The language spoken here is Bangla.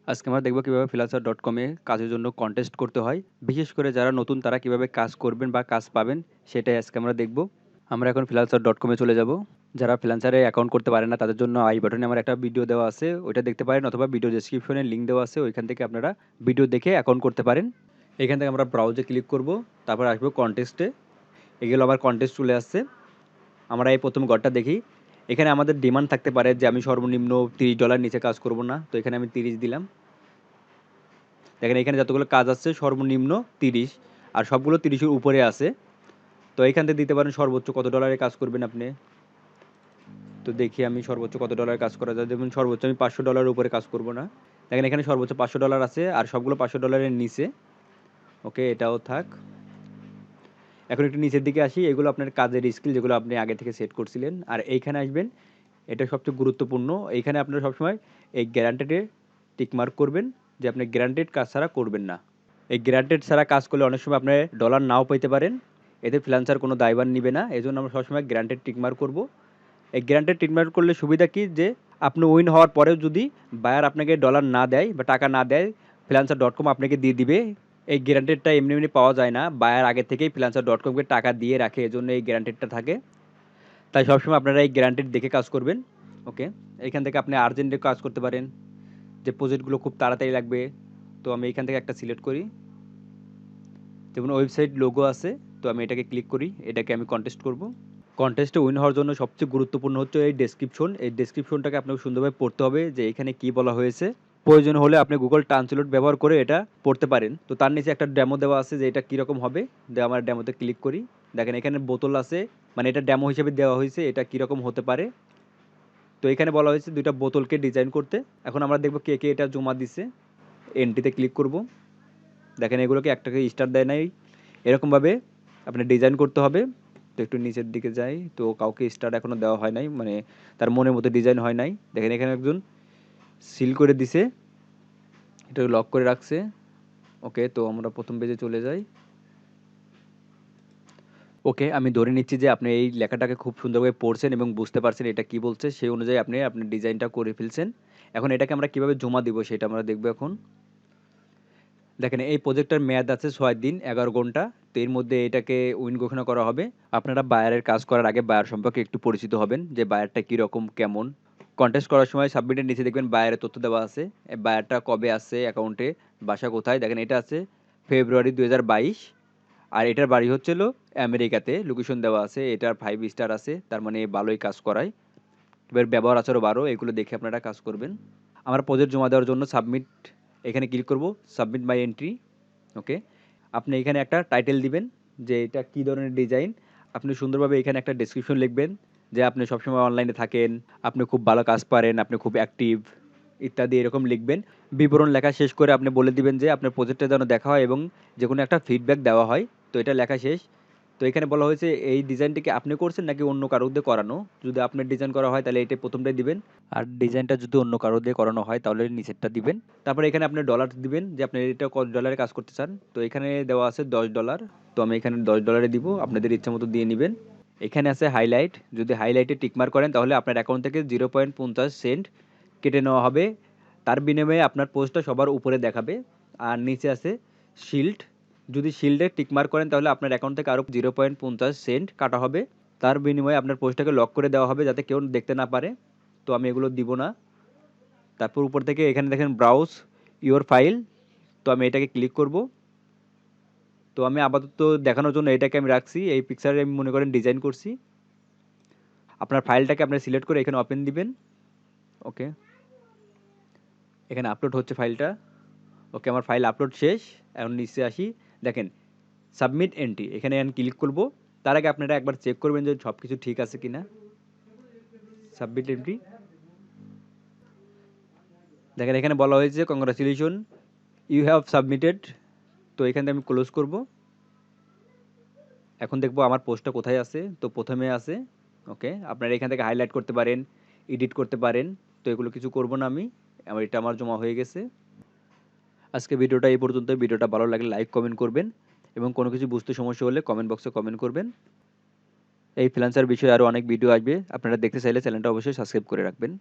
আজকে আমরা দেখব কিভাবে freelancer.com এ কাজের জন্য কন্টেস্ট করতে হয়। বিশেষ করে যারা নতুন তারা কিভাবে কাজ করবেন বা কাজ পাবেন সেটাই আজকে আমরা দেখব। আমরা এখন freelancer.com এ চলে যাব। যারা freelancer এ অ্যাকাউন্ট করতে পারে না তাদের জন্য আই বাটনে আমার একটা ভিডিও দেওয়া আছে। ওইটা দেখতে পারেন অথবা ভিডিও ডেসক্রিপশনে লিংক দেওয়া আছে। ওইখান থেকে আপনারা ভিডিও দেখে অ্যাকাউন্ট করতে পারেন। এখান থেকে আমরা ব্রাউজে ক্লিক করব। তারপর আসবো কন্টেস্টে। এগুলো আবার কন্টেস্ট চলে আসছে। আমরা এই প্রথম ঘরটা দেখি। এখানে আমাদের ডিমান্ড থাকতে পারে যে আমি সর্বনিম্ন $30 নিচে কাজ করব না। তো এখানে আমি 30 দিলাম। দেখেন এখানে যতগুলো কাজ আছে সর্বনিম্ন 30 আর সবগুলো 30 এর উপরে আছে। তো এইখান থেকে দিতে পারেন সর্বোচ্চ কত ডলারে কাজ করবেন আপনি। তো দেখি আমি সর্বোচ্চ কত ডলারে কাজ করা যায়। যেমন সর্বোচ্চ আমি $500 উপরে কাজ করব না। দেখেন এখানে সর্বোচ্চ $500 আছে আর সবগুলো $500 নিচে। ওকে, এটাও থাক। এখন একটু নিচের দিকে আসি। এগুলো আপনার কাজের স্কিল যেগুলো আপনি আগে থেকে সেট করছিলেন। আর এইখানে আসবেন, এটা সবচেয়ে গুরুত্বপূর্ণ। এইখানে আপনারা সবসময় এই গ্যারান্টেডে টিক মার্ক করবেন যে আপনি গ্যারান্টেড কাজ ছাড়া করবেন না। এই গ্যারান্টেড ছাড়া কাজ করলে অনেক সময় আপনার ডলার নাও পাইতে পারেন। এতে ফ্রিল্যান্সার কোনো দায়ভার নিবে না। এজন্য আমরা সবসময় গ্যারান্টেড টিক মার্ক করব। এই গ্যারান্টেড টিক মার্ক করলে সুবিধা কি যে আপনি উইন হওয়ার পরেও যদি বায়ার আপনাকে ডলার না দেয় বা টাকা না দেয়, freelancer.com আপনাকে দিয়ে দিবে। এই গ্যারান্টেডটা এমনি এমনি পাওয়া যায় না। বায়ার আগে থেকেই freelancer.com কে টাকা দিয়ে রাখে। এজন্য এই গ্যারান্টেডটা থাকে। তাই সবসময় আপনারা এই গ্যারান্টেড দেখে কাজ করবেন। ওকে, এইখান থেকে আপনি আর্জেন্টে কাজ করতে পারেন, যে প্রজেক্টগুলো খুব তাড়াতাড়ি লাগবে। তো আমি এইখান থেকে একটা সিলেক্ট করি। যেমন ওয়েবসাইট লোগো আছে, তো আমি এটাকে ক্লিক করি। এটাকে আমি কন্টেস্ট করব। কন্টেস্টে উইন হওয়ার জন্য সবচেয়ে গুরুত্বপূর্ণ হচ্ছে এই ডেসক্রিপশন। এই ডেসক্রিপশনটাকে আপনাকে সুন্দরভাবে পড়তে হবে যে এখানে কি বলা হয়েছে। প্রয়োজন হলে আপনি গুগল ট্রান্সলেট ব্যবহার করে এটা পড়তে পারেন। তো তার নিচে একটা ডেমো দেওয়া আছে যে এটা কীরকম হবে। আমার ডেমোতে ক্লিক করি। দেখেন এখানে বোতল আছে, মানে এটা ডেমো হিসেবে দেওয়া হয়েছে এটা কীরকম হতে পারে। তো এখানে বলা হয়েছে 2টা বোতলকে ডিজাইন করতে। এখন আমরা দেখব কে কে এটা জমা দিছে। এন্ট্রিতে ক্লিক করব। দেখেন এগুলোকে একটাকে স্টার দেয় নাই। এরকমভাবে আপনি ডিজাইন করতে হবে। তো একটু নিচের দিকে যাই। তো কাউকে স্টার এখনও দেওয়া হয় নাই, মানে তার মনের মতো ডিজাইন হয় নাই। দেখেন এখানে একজন সিল করে দিছে, এটা লক করে রাখছে। ওকে, তো আমরা প্রথম পেজে চলে যাই। ওকে, আমি ধরে নিচ্ছি যে আপনি এই লেখাটাকে খুব সুন্দরভাবে পড়ছেন এবং বুঝতে পারছেন এটা কি বলছে। সেই অনুযায়ী আপনি আপনার ডিজাইনটা করে ফেলছেন। এখন এটাকে আমরা কিভাবে জমা দিব সেটা আমরা দেখব এখন। দেখেন এই প্রজেক্টটার মেয়াদ আছে 6 দিন 11 ঘন্টা। তো এর মধ্যে এটাকে উইন ঘোষণা করা হবে। আপনারা বায়ারের কাজ করার আগে বায়ার সম্পর্কে একটু পরিচিত হবেন যে বায়ারটা কীরকম কেমন। কন্টেস্ট করার সময় সাবমিটের নিচে দেখবেন বায়ারের তথ্য দেওয়া আছে। বায়ারটা কবে আসছে অ্যাকাউন্টে, বাসা কোথায়। দেখেন এটা আছে ফেব্রুয়ারি 2022 আর এটার বাড়ি হচ্ছিল আমেরিকাতে, লোকেশন দেওয়া আছে। এটার 5 স্টার আছে, তার মানে ভালোই কাজ করায়। এবার ব্যবহার আচারও ভালো, এগুলো দেখে আপনারা কাজ করবেন। আমরা প্রজেক্ট জমা দেওয়ার জন্য সাবমিট এখানে ক্লিক করব। সাবমিট মাই এন্ট্রি। ওকে, আপনি এখানে একটা টাইটেল দিবেন যে এটা কী ধরনের ডিজাইন। আপনি সুন্দরভাবে এখানে একটা ডেসক্রিপশন লিখবেন যে আপনি সবসময় অনলাইনে থাকেন, আপনি খুব ভালো কাজ পারেন, আপনি খুব অ্যাক্টিভ ইত্যাদি এরকম লিখবেন। বিবরণ লেখা শেষ করে আপনি বলে দিবেন যে আপনার প্রজেক্টটা যেন দেখা হয় এবং যে কোনো একটা ফিডব্যাক দেওয়া হয়। তো এটা লেখা শেষ। তো এখানে বলা হয়েছে এই ডিজাইনটা কি আপনি করছেন নাকি অন্য কারো দিয়ে করানো। যদি আপনার ডিজাইন করা হয় তাহলে এটা প্রথমটাই দিবেন, আর ডিজাইনটা যদি অন্য কারো দিয়ে করানো হয় তাহলে নিচেরটা দিবেন। তারপরে এখানে আপনি ডলার দিবেন যে আপনি এটা কত ডলারে কাজ করতে চান। তো এখানে দেওয়া আছে $10। তো আমি এখানে $10 দিব, আপনাদের ইচ্ছা মতো দিয়ে নেবেন। এখানে আছে হাইলাইট। যদি হাইলাইটে টিকমার্ক করেন তাহলে আপনার অ্যাকাউন্ট থেকে 0.50 সেন্ট কেটে নেওয়া হবে। তার বিনিময়ে আপনার পোস্টটা সবার উপরে দেখাবে। আর নিচে আছে শিল্ড। যদি শিল্ডে টিকমার্ক করেন তাহলে আপনার অ্যাকাউন্ট থেকে আরও 0.50 সেন্ট কাটা হবে। তার বিনিময়ে আপনার পোস্টটাকে লক করে দেওয়া হবে যাতে কেউ দেখতে না পারে। তো আমি এগুলো দিব না। তারপর উপর থেকে এখানে দেখেন ব্রাউজ ইওর ফাইল। তো আমি এটাকে ক্লিক করব। তো আমি আপাতত দেখানোর জন্য এটাকে আমি রাখছি। এই পিকচারে আমি মনে করেন ডিজাইন করছি। আপনার ফাইলটাকে আপনি সিলেক্ট করে এখানে ওপেন দিবেন। ওকে, এখানে আপলোড হচ্ছে ফাইলটা। ওকে, আমার ফাইল আপলোড শেষ। এখন নিচে আসি। দেখেন সাবমিট এন্ট্রি, এখানে আমি ক্লিক করব। তার আগে আপনারা একবার চেক করবেন যে সব কিছু ঠিক আছে কিনা। Submit entry. দেখেন এখানে বলা হয়েছে কংগ্রাচুলেশন ইউ হ্যাভ সাবমিটেড। তো এখান থেকে আমি ক্লোজ করব। এখন দেখব আমার পোস্টটা কোথায় আছে। তো প্রথমে আছে। ওকে, আপনারা এখান থেকে হাইলাইট করতে পারেন, এডিট করতে পারেন। তো এগুলো কিছু করব না আমি। এটা আমার জমা হয়ে গেছে। আজকে ভিডিওটা এই পর্যন্ত। ভিডিওটা ভালো লাগলে লাইক কমেন্ট করবেন এবং কোনো কিছু বুঝতে সমস্যা হলে কমেন্ট বক্সে কমেন্ট করবেন। এই ফ্রিল্যান্সার বিষয়ে আরও অনেক ভিডিও আসবে, আপনারা দেখতে চাইলে চ্যানেলটা অবশ্যই সাবস্ক্রাইব করে রাখবেন।